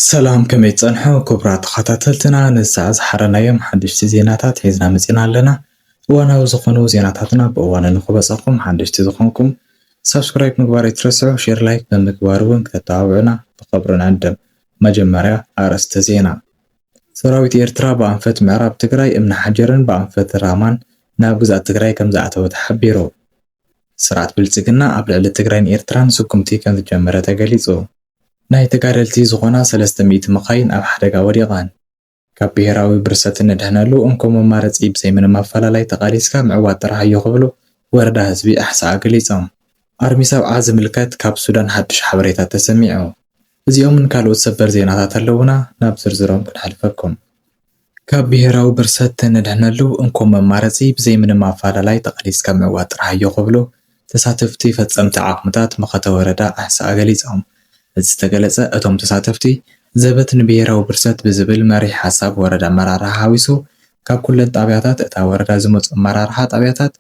ሰላም ከመይ ጸንሑ ክቡራት ተኸታተልትና ንሰዓት ዝሓረናዮም ሓደሽቲ ዜናታት ሒዝና መፂና ኣለና። እዋናዊ ዝኾኑ ዜናታትና ብእዋኑ ንኽበፀኩም ሓደሽቲ ዝኾንኩም ሰብስክራይብ ምግባር ኣይትረስዑ፣ ሼር ላይክ ብምግባር እውን ከተተባብዑና ብኽብሪ ንዕድም። መጀመርያ ኣርእስተ ዜና። ሰራዊት ኤርትራ ብኣንፈት ምዕራብ ትግራይ እምኒ ሓጀርን ብኣንፈት ራማን ናብ ግዛእ ትግራይ ከም ዝኣተወ ተሓቢሩ። ስርዓት ብልፅግና ኣብ ልዕሊ ትግራይን ኤርትራን ስጉምቲ ከም ዝጀመረ ተገሊጹ። ናይ ተጋደልቲ ዝኾና 300 መኻይን ኣብ ሓደጋ ወዲቐን። ካብ ብሄራዊ ብርሰት ንድሕነሉ እንኮ መማረፂ ብዘይምንም ኣፈላላይ ተቓሊስካ ምዕዋት ጥራሕ እዩ ክብሉ ወረዳ ህዝቢ ኣሕሳኣ ገሊፆም። ኣርሚ ሰብዓ ዝምልከት ካብ ሱዳን ሓድሽ ሓበሬታ ተሰሚዑ። እዚኦምን ካልኦት ሰበር ዜናታት ኣለውና፣ ናብ ዝርዝሮም ክንሓልፈኩም። ካብ ብሄራዊ ብርሰት ንድሕነሉ እንኮ መማረፂ ብዘይምንም ኣፈላላይ ተቓሊስካ ምዕዋት ጥራሕ እዩ ክብሉ ተሳተፍቲ ፈጸምቲ ዓቕምታት መኸተ ወረዳ ኣሕሳኣ ገሊፆም። እዚ ዝተገለጸ እቶም ተሳተፍቲ ዘበት ንብሄራዊ ብርሰት ብዝብል መሪሕ ሓሳብ ወረዳ ኣመራርሓ ሓዊሱ ካብ ኩለን ጣብያታት እታ ወረዳ ዝመፁ ኣመራርሓ ጣብያታት፣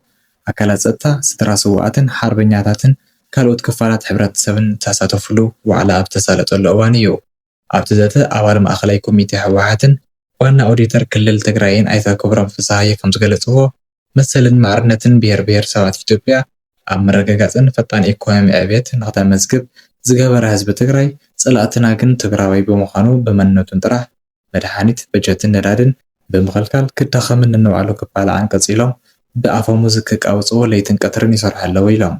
ኣካላት ጸጥታ፣ ስድራ ስዋኣትን ሓርበኛታትን ካልኦት ክፋላት ሕብረተሰብን ተሳተፍሉ ዋዕላ ኣብ ተሳለጠሉ እዋን እዩ። ኣብቲ ዘተ ኣባል ማእኸላይ ኮሚቴ ህወሓትን ዋና ኦዲተር ክልል ትግራይን ኣይተ ክብሮም ፍስሓየ ከም ዝገለጽዎ መሰልን ማዕርነትን ብሄር ብሄረሰባት ኢትዮጵያ ኣብ ምርግጋፅን ፈጣን ኢኮኖሚ ዕብየት ንኽተመዝግብ ዝገበረ ህዝቢ ትግራይ ጸላእትና ግን ትግራዋይ ብምዃኑ ብመንነቱን ጥራሕ መድሓኒት በጀትን ነዳድን ብምኽልካል ክዳኸምን ንባዕሉ ክፋል አንቀጽ ኢሎም ብኣፈሙዝ ክቃውፅዎ ለይትን ቀትርን ይሰርሑ ኣለዉ ኢሎም።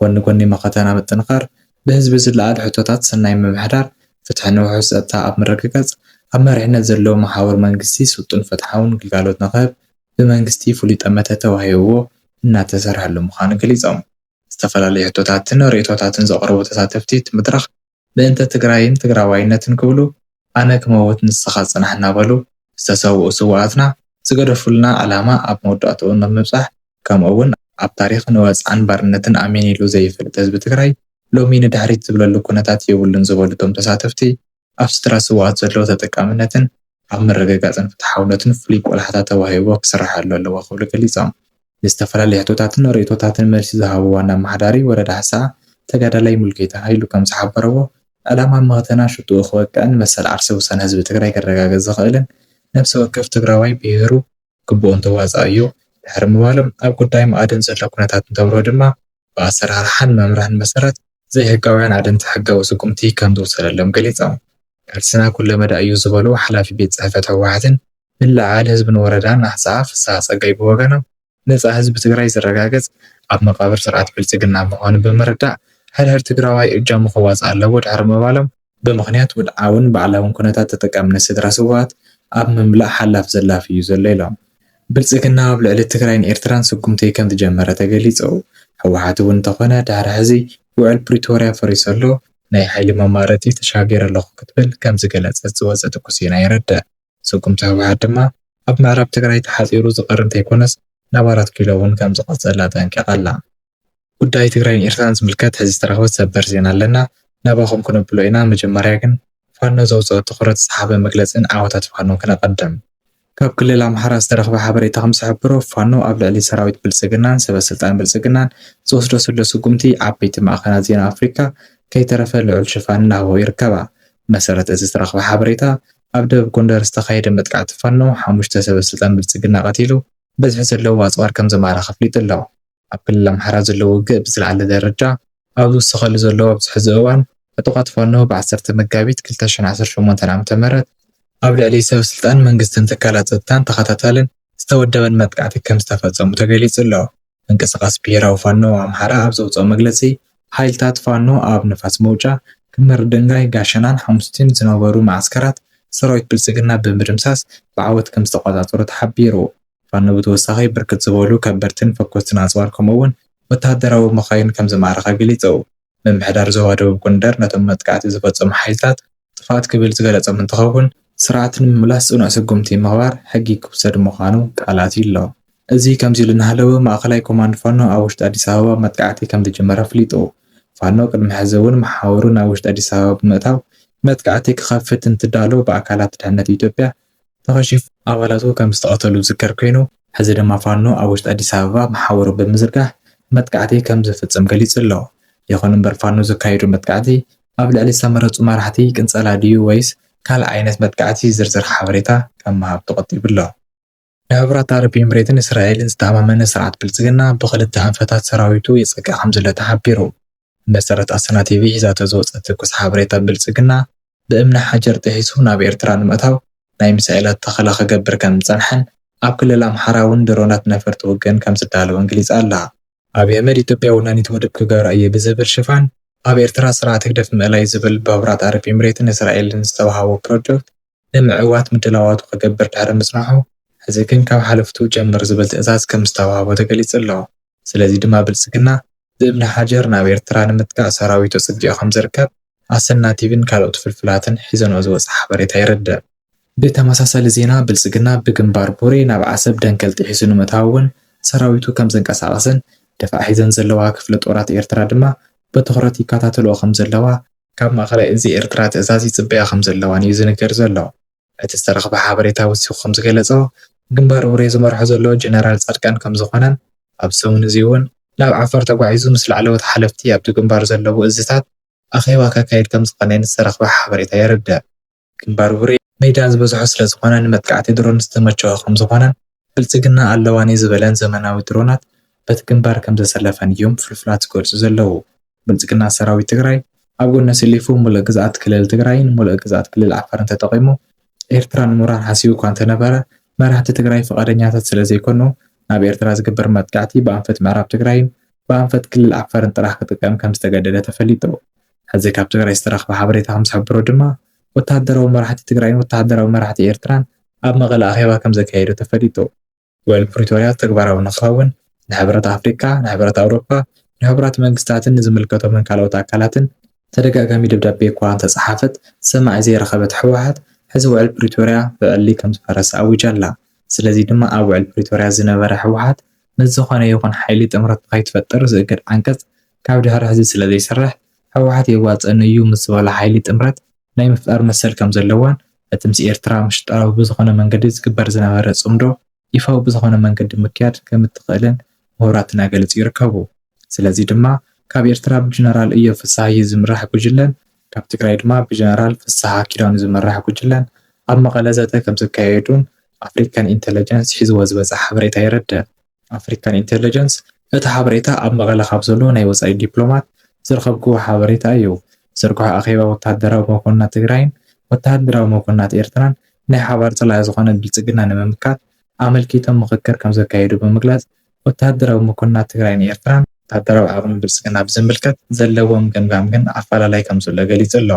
ጎኒ ጎኒ መኸተና ምጥንኻር ብህዝቢ ዝለዓል ሕቶታት ሰናይ ምምሕዳር ፍትሕን ውሑስ ጸጥታ ኣብ ምርግጋጽ ኣብ መሪሕነት ዘለዎ መሓወር መንግስቲ ስልጡን ፍትሓውን ግልጋሎት ንኽህብ ብመንግስቲ ፍሉይ ጠመተ ተዋሂብዎ እናተሰርሐሉ ምዃኑ ገሊፆም። ዝተፈላለዩ ሕቶታትን ርእቶታትን ዘቕርቡ ተሳተፍቲ እቲ መድረኽ ምእንተ ትግራይን ትግራዋይነትን ክብሉ ኣነ ክመውት ንስኻ ጽናሕ እናበሉ ዝተሰውኡ ስዋኣትና ዝገደፉልና ዓላማ ኣብ መወዳእትኡ ንምብጻሕ ከምኡውን ኣብ ታሪኽ ንወፃዕን ባርነትን ኣሜን ኢሉ ዘይፈልጥ ህዝቢ ትግራይ ሎሚ ንድሕሪት ዝብለሉ ኩነታት የብሉን ዝበሉ እቶም ተሳተፍቲ ኣብ ስድራ ስዋኣት ዘለዎ ተጠቃምነትን ኣብ ምርግጋፅን ፍትሓውነትን ፍሉይ ቆላሕታ ተዋሂቦ ክስርሐሉ ኣለዎ ክብሉ ገሊፆም። ንዝተፈላለዩ ሕቶታትን ርእቶታትን መልሲ ዝሃቡ ዋና ኣመሓዳሪ ወረዳ ኣሕሳኣ ተጋዳላይ ሙልጌታ ሃይሉ ከም ዝሓበረዎ ዕላማ መኽተና ሽጡኡ ክወቅዕን መሰል ዓርሲ ውሳነ ህዝቢ ትግራይ ከረጋገፅ ዝኽእልን ነብሲ ወከፍ ትግራዋይ ብሄሩ ግቡእ እንትዋፅእ እዩ። ድሕሪ ምባሎም ኣብ ጉዳይ መኣድን ዘሎ ኩነታት እንተብርሆ ድማ ብኣሰራርሓን መምርሕን መሰረት ዘይሕጋውያን ኣደንቲ ሕጋዊ ስጉምቲ ከም ዝውሰደሎም ገሊፆም። ቃልስና ኩለ መዳእ እዩ ዝበሉ ሓላፊ ቤት ጽሕፈት ህወሓትን ምልዓል ህዝብን ወረዳን ኣሕሳኣ ፍስሓ ጸጋይ ብወገኖም ነፃ ህዝቢ ትግራይ ዝረጋገጽ ኣብ መቃብር ስርዓት ብልጽግና ምዃኑ ብምርዳእ ሕድሕድ ትግራዋይ እጃሙ ክዋፅእ ኣለዎ ድሕሪ ምባሎም ብምኽንያት ውድዓውን ባዕላውን ኩነታት ተጠቃምነት ስድራ ስዋኣት ኣብ ምምላእ ሓላፍ ዘላፍ እዩ ዘሎ ኢሎም። ብልጽግና ኣብ ልዕሊ ትግራይን ኤርትራን ስጉምቲ ከም ዝጀመረ ተገሊጹ። ህወሓት እውን እንተኾነ ድሕሪ ሕዚ ውዕል ፕሪቶርያ ፈሪሱ ኣሎ ናይ ሓይሊ መማረፂ ተሻጊረ ኣለኹ ክትብል ከም ዝገለጸት ዝወፀ ትኩስ ዜና ይረድእ። ስጉምቲ ህወሓት ድማ ኣብ ምዕራብ ትግራይ ተሓፂሩ ዝቐር እንተይኮነስ ናብ 4 ኪሎ እውን ከም ዝቐፀላ ጠንቂቓ ኣላ። ጉዳይ ትግራይን ኤርትራን ዝምልከት ሕዚ ዝተረኸበ ሰበር ዜና ኣለና፣ ናባኹም ክነብሎ ኢና። መጀመርያ ግን ፋኖ ዘውፅኦ ትኹረት ዝሰሓበ መግለፅን ዓወታት ፋኖ ክነቐድም። ካብ ክልል ኣምሓራ ዝተረኸበ ሓበሬታ ከም ዝሕብሮ ፋኖ ኣብ ልዕሊ ሰራዊት ብልጽግናን ሰበስልጣን ብልጽግናን ዝወስዶ ዘሎ ስጉምቲ ዓበይቲ ማዕኸናት ዜና ኣፍሪካ ከይተረፈ ልዑል ሽፋን እናሃቦ ይርከባ። መሰረት እዚ ዝተረኸበ ሓበሬታ ኣብ ደቡብ ጎንደር ዝተኻየደ መጥቃዕቲ ፋኖ 5 ሰበስልጣን ብልጽግና ቀቲሉ በዝሒ ዘለዎ ኣፅዋር ከም ዝማረኸ ኣፍሊጡ ኣሎ። ኣብ ክልል ኣምሓራ ዘለዎ ውግእ ብዝለዓለ ደረጃ ኣብ ዝውሰኸሉ ዘሎ ኣብዚ ሕዚ እዋን ዕጡቓት ፋኖ ብ10 መጋቢት 2018 ዓ.ም ኣብ ልዕሊ ሰበስልጣን መንግስትን ትካላት ጸጥታን ተኸታታልን ዝተወደበን መጥቃዕቲ ከም ዝተፈጸሙ ተገሊጹ ኣሎ። ምንቅስቓስ ብሄራዊ ፋኖ ኣምሓራ ኣብ ዘውፅኦ መግለፂ ሓይልታት ፋኖ ኣብ ንፋስ መውጫ ክምር ድንጋይ ጋሸናን ሓሙስቲን ዝነበሩ ማዕስከራት ሰራዊት ብልጽግና ብምድምሳስ ብዓወት ከም ዝተቆጻጸሩ ተሓቢሩ። ፋኖ ብተወሳኺ ብርክት ዝበሉ ከበድትን ፈኮስትን ኣፅዋር ከምኡውን ወተሃደራዊ መኻይን ከም ዝማረኸ ገሊጹ። ምምሕዳር ዞባ ደቡብ ጎንደር ነቶም መጥቃዕቲ ዝፈጸሙ ሓይልታት ጥፋት ክብል ዝገለጾም እንትኸውን ስርዓትን ምምላስ ጽኑዕ ስጉምቲ ምኽባር ሕጊ ክውሰድ ምዃኑ ቃላት ኣሎ። እዚ ከምዚ ኢሉ እናሃለወ ማእኸላይ ኮማንድ ፋኖ ኣብ ውሽጢ ኣዲስ ኣበባ መጥቃዕቲ ከም ዝጀመረ ኣፍሊጡ። ፋኖ ቅድሚ ሕዚ እውን መሓወሩ ናብ ውሽጢ ኣዲስ ኣበባ ብምእታው መጥቃዕቲ ክኸፍት እንትዳሎ ብኣካላት ድሕነት ኢትዮጵያ ተኸሺፉ ኣባላቱ ከም ዝተቐተሉ ዝዝከር ኮይኑ ሕዚ ድማ ፋኖ ኣብ ውሽጢ ኣዲስ ኣበባ መሓወሩ ብምዝርጋሕ መጥቃዕቲ ከም ዝፍጽም ገሊጹ ኣሎ። ይኹን እምበር ፋኖ ዘካየዱ መጥቃዕቲ ኣብ ልዕሊ ዝተመረፁ መራሕቲ ቅንፀላ ድዩ ወይስ ካልእ ዓይነት መጥቃዕቲ ዝርዝር ሓበሬታ ከም ምሃብ ተቐጢቡ ኣሎ። ንሕቡራት ኣረብ ኤምሬትን እስራኤልን ዝተኣማመነ ስርዓት ብልጽግና ብኽልተ ኣንፈታት ሰራዊቱ የጸግዕ ከም ዘሎ ተሓቢሩ። መሰረት ኣሰና ቲቪ ሒዛቶ ዝወፀት ትኩስ ሓበሬታ ብልጽግና ብእምኒ ሓጀር ጥሒሱ ናብ ኤርትራ ንምእታው ናይ ሚሳኤላት ተኸላ ክገብር ከም ዝጸንሐን ኣብ ክልል ኣምሓራ እውን ድሮናት ነፈርቲ ውግን ከም ዝዳለወን ገሊጻ ኣላ። ኣብይ ኣሕመድ ኢትዮጵያ ወናኒት ወደብ ክገብራ እየ ብዝብል ሽፋን ኣብ ኤርትራ ስርዓት ህግደፍ ምእላይ ዝብል ብሕቡራት ኣረብ ኤምሬትን እስራኤልን ዝተዋሃቦ ፕሮጀክት ንምዕዋት ምድላዋቱ ክገብር ድሕሪ ምጽናሑ ሕዚ ግን ካብ ሓለፍቱ ጀምር ዝብል ትእዛዝ ከም ዝተዋሃቦ ተገሊጹ ኣሎ። ስለዚ ድማ ብልጽግና ብእምኒ ሓጀር ናብ ኤርትራ ንምጥቃዕ ሰራዊቱ ጽጊኡ ከም ዝርከብ ኣሰና ቲቪን ካልኦት ፍልፍላትን ሒዘንኦ ዝወፅእ ሓበሬታ ይርድእ። ብተመሳሳሊ ዜና ብልጽግና ብግንባር ቡሬ ናብ ዓሰብ ደንከል ጥሒሱ ንምእታው እውን ሰራዊቱ ከም ዘንቀሳቐስን ደፋዕ ሒዘን ዘለዋ ክፍለ ጦራት ኤርትራ ድማ ብትኹረት ይከታተልኦ ከም ዘለዋ ካብ ማእኸላይ እዚ ኤርትራ ትእዛዝ ይጽበያ ከም ዘለዋን እዩ ዝንገር ዘሎ። እቲ ዝተረኽበ ሓበሬታ ወሲኹ ከም ዝገለጾ ግንባር ቡሬ ዝመርሖ ዘሎ ጀነራል ጻድቃን ከም ዝኾነን ኣብ ሰሙን እዚ እውን ናብ ዓፋር ተጓዒዙ ምስ ላዕለዎት ሓለፍቲ ኣብቲ ግንባር ዘለዉ እዝታት ኣኼባ ከካይድ ከም ዝቐነየን ዝተረኽበ ሓበሬታ የርድእ። ግንባር ቡሬ ሜዳ ዝበዝሖ ስለ ዝኾነ ንመጥቃዕቲ ድሮን ዝተመቸወ ከም ዝኾነን ብልጽግና ኣለዋኒ ዝበለን ዘመናዊ ድሮናት በቲ ግንባር ከም ዘሰለፈን እዮም ፍልፍላት ዝገልጹ ዘለዉ። ብልጽግና ሰራዊት ትግራይ ኣብ ጎኒ ሰሊፉ ሙሉእ ግዝኣት ክልል ትግራይን ሙሉእ ግዝኣት ክልል ዓፋርን ተጠቒሙ ኤርትራ ንምውራር ሓሲቡ እኳ እንተነበረ መራሕቲ ትግራይ ፈቃደኛታት ስለ ዘይኮኑ ናብ ኤርትራ ዝግበር መጥቃዕቲ ብኣንፈት ምዕራብ ትግራይን ብኣንፈት ክልል ዓፋርን ጥራሕ ክጥቀም ከም ዝተገደደ ተፈሊጡ። ሕዚ ካብ ትግራይ ዝተረኽበ ሓበሬታ ከም ዝሕብሮ ድማ ወተሃደራዊ መራሕቲ ትግራይን ወተሃደራዊ መራሕቲ ኤርትራን ኣብ መቐለ ኣኼባ ከም ዘካየዱ ተፈሊጡ። ውዕል ፕሪቶርያ ተግባራዊ ንኽኸውን ንሕብረት ኣፍሪካ፣ ንሕብረት ኣውሮፓ፣ ንሕቡራት መንግስታትን ንዝምልከቶምን ካልኦት ኣካላትን ተደጋጋሚ ደብዳቤ እኳ እንተፀሓፈት ሰማዕ ዘይረኸበት ሕወሓት ሕዚ ውዕል ፕሪቶርያ ብዕሊ ከም ዝፈረሰ ኣዊጃ ኣላ። ስለዚ ድማ ኣብ ውዕል ፕሪቶርያ ዝነበረ ሕወሓት ምስ ዝኾነ ይኹን ሓይሊ ጥምረት ንኸይትፈጥር ዝእግድ ዓንቀጽ ካብ ድሕሪ ሕዚ ስለ ዘይሰርሕ ሕወሓት የዋፅአኒ እዩ ምስ ዝበለ ሓይሊ ጥምረት ናይ ምፍጣር መሰል ከም ዘለዋን እቲ ምስ ኤርትራ ምሽጣራዊ ብዝኾነ መንገዲ ዝግበር ዝነበረ ጽምዶ ይፋዊ ብዝኾነ መንገዲ ምክያድ ከም እትኽእልን ምሁራት እናገለጹ ይርከቡ። ስለዚ ድማ ካብ ኤርትራ ብጀነራል እዮብ ፍስሓ ዝምራሕ ጉጅለን ካብ ትግራይ ድማ ብጀነራል ፍስሓ ኪዳኑ ዝምራሕ ጉጅለን ኣብ መቐለ ዘተ ከም ዝካየዱን ኣፍሪካን ኢንተለጀንስ ሒዝዎ ዝበፅሕ ሓበሬታ የርድእ። ኣፍሪካን ኢንተለጀንስ እቲ ሓበሬታ ኣብ መቐለ ካብ ዘሎ ናይ ወፃኢ ዲፕሎማት ዝረኸብክዎ ሓበሬታ እዩ። ዝርግሖ ኣኼባ ወተሃደራዊ መኮንናት ትግራይን ወተሃደራዊ መኮንናት ኤርትራን ናይ ሓባር ጽላኢ ዝኾነ ብልጽግና ንምምካት ኣመልኪቶም ምኽክር ከም ዘካየዱ ብምግላጽ ወተሃደራዊ መኮንናት ትግራይን ኤርትራን ወተሃደራዊ ዓቕሚ ብልጽግና ብዝምልከት ዘለዎም ገምጋም ግን ኣፈላላይ ከም ዘሎ ገሊጹ ኣሎ።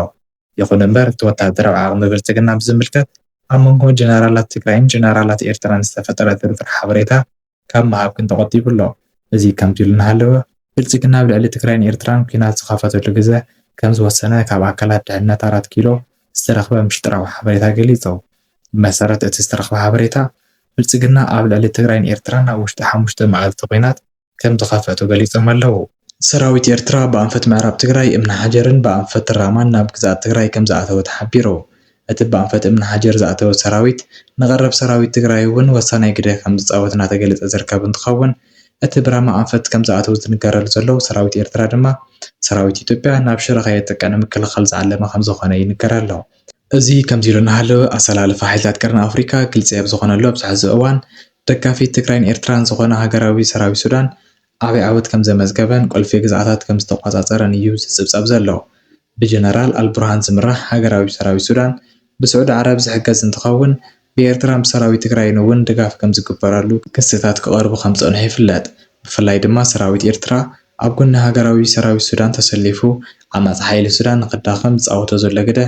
ይኹን እምበር እቲ ወተሃደራዊ ዓቕሚ ብልጽግና ብዝምልከት ኣብ መንጎ ጀነራላት ትግራይን ጀነራላት ኤርትራን ዝተፈጠረ ድርድር ሓበሬታ ካብ ምሃብ ግን ተቐጢቡ ኣሎ። እዚ ከምዚ ኢሉ እናሃለወ ብልጽግና ብልዕሊ ትግራይን ኤርትራን ኩናት ዝኸፈተሉ ግዜ ከም ዝወሰነ ካብ ኣካላት ድሕንነት 4 ኪሎ ዝተረኽበ ምሽጥራዊ ሓበሬታ ገሊጹ። ብመሰረት እቲ ዝተረኽበ ሓበሬታ ብልጽግና ኣብ ልዕሊ ትግራይን ኤርትራን ኣብ ውሽጢ 5 መዓልቲ ኩናት ከም ዝኸፈቱ ገሊጾም ኣለዉ። ሰራዊት ኤርትራ ብኣንፈት ምዕራብ ትግራይ እምኒ ሓጀርን ብኣንፈት ራማን ናብ ግዝኣት ትግራይ ከም ዝኣተወ ተሓቢሩ። እቲ ብኣንፈት እምኒ ሓጀር ዝኣተወ ሰራዊት ንቐረብ ሰራዊት ትግራይ እውን ወሳናይ ግደ ከም ዝፃወት እናተገለጸ ዝርከብ እንትኸውን እቲ ብራማ ኣንፈት ከም ዝኣተው ዝንገረሉ ዘለዉ ሰራዊት ኤርትራ ድማ ሰራዊት ኢትዮጵያ ናብ ሽረ ከየጥቀ ንምክልኻል ዝዓለመ ከም ዝኾነ ይንገር ኣሎ። እዚ ከምዚ ኢሉ እናሃለወ ኣሰላለፋ ሓይልታት ቀርኒ ኣፍሪካ ግልፂ ኣብ ዝኾነሉ ኣብዚ ሕዚ እዋን ደጋፊት ትግራይን ኤርትራን ዝኾነ ሃገራዊ ሰራዊት ሱዳን ዓብይ ዓወት ከም ዘመዝገበን ቁልፊ ግዝኣታት ከም ዝተቆፃፀረን እዩ ዝፅብፀብ ዘሎ። ብጀነራል አልቡርሃን ዝምራሕ ሃገራዊ ሰራዊት ሱዳን ብስዑድ ዓረብ ዝሕገዝ እንትኸውን ብኤርትራን ብሰራዊት ትግራይን እውን ድጋፍ ከም ዝግበረሉ ክስታት ክቐርቡ ከም ዝፀንሑ ይፍለጥ። ብፍላይ ድማ ሰራዊት ኤርትራ ኣብ ጎኒ ሃገራዊ ሰራዊት ሱዳን ተሰሊፉ ዓማፅ ሓይሊ ሱዳን ንኽዳኸም ዝፃወቶ ዘሎ ግደ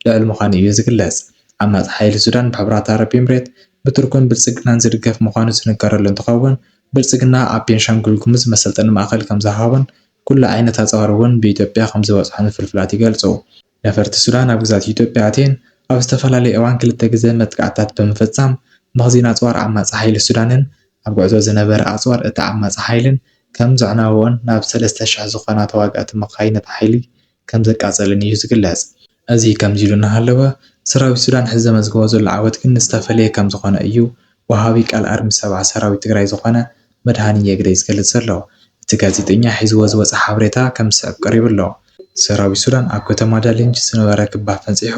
ልዕል ምዃኑ እዩ ዝግለጽ። ዓማፅ ሓይሊ ሱዳን ብሕቡራት ኣረብ ኤምሬት ብቱርክን ብልጽግናን ዝድገፍ ምዃኑ ዝንገረሉ እንትኸውን ብልጽግና ኣብ ቤንሻንጉል ጉሙዝ መሰልጠኒ ማእኸል ከም ዝሃቦን ኩሉ ዓይነት ኣፅዋር እውን ብኢትዮጵያ ከም ዝበፅሖን ፍልፍላት ይገልጹ። ነፈርቲ ሱዳን ኣብ ግዛት ኢትዮጵያ ኣትየን ኣብ ዝተፈላለየ እዋን 2 ግዜ መጥቃዕትታት ብምፍጻም መኽዚን ኣፅዋር ዓማፅ ሓይሊ ሱዳንን ኣብ ጉዕዞ ዝነበረ ኣፅዋር እቲ ዓማፅ ሓይልን ከም ዘዕናውዎን ናብ 3000 ዝኾና ተዋጋእቲ መኻይነት ሓይሊ ከም ዘቃፀልን እዩ ዝግለጽ። እዚ ከምዚ ኢሉ እናሃለወ ሰራዊት ሱዳን ሕዚ ዘመዝግቦ ዘሎ ዓወት ግን ዝተፈለየ ከም ዝኾነ እዩ ወሃቢ ቃል ኣርሚ 70 ሰራዊት ትግራይ ዝኾነ መድሃኒ የግደይ ዝገልጽ ዘሎ። እቲ ጋዜጠኛ ሒዝዎ ዝወፅእ ሓበሬታ ከም ዝስዕብ ቀሪቡ ኣሎ። ሰራዊት ሱዳን ኣብ ከተማ ዳልንጅ ዝነበረ ክባህ ፈንፂሑ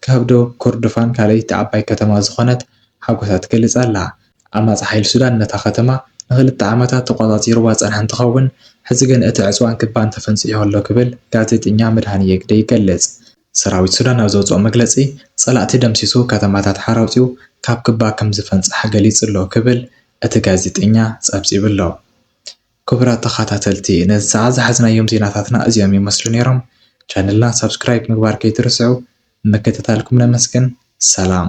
ካብ ደቡብ ኮርዶፋን ካልአይቲ ዓባይ ከተማ ዝኾነት ሓጎሳ ትገልጽ ኣላ። ኣማጺ ሓይሊ ሱዳን ነታ ከተማ ንኽልተ ዓመታት ተቆጻጺርዋ ዝጸንሐ እንትኸውን ሕዚ ግን እቲ ዕፅዋን ክባን ተፈንፂሑ ኣሎ ክብል ጋዜጠኛ መድሃኒ የግደ ይገልጽ። ሰራዊት ሱዳን ኣብ ዘውፅኦ መግለጺ ጸላእቲ ደምሲሱ ከተማታት ሓራውፂኡ ካብ ክባ ከም ዝፈንጽሐ ገሊጹ ኣሎ ክብል እቲ ጋዜጠኛ ጸብጺቡ ኣሎ። ክቡራት ተኸታተልቲ ነዚ ሰዓት ዝሓዝናዮም ዜናታትና እዚኦም ይመስሉ ነይሮም። ቻነልና ሰብስክራይብ ምግባር ከይትርስዑ ምክትታልኩም ነመስግን። ሰላም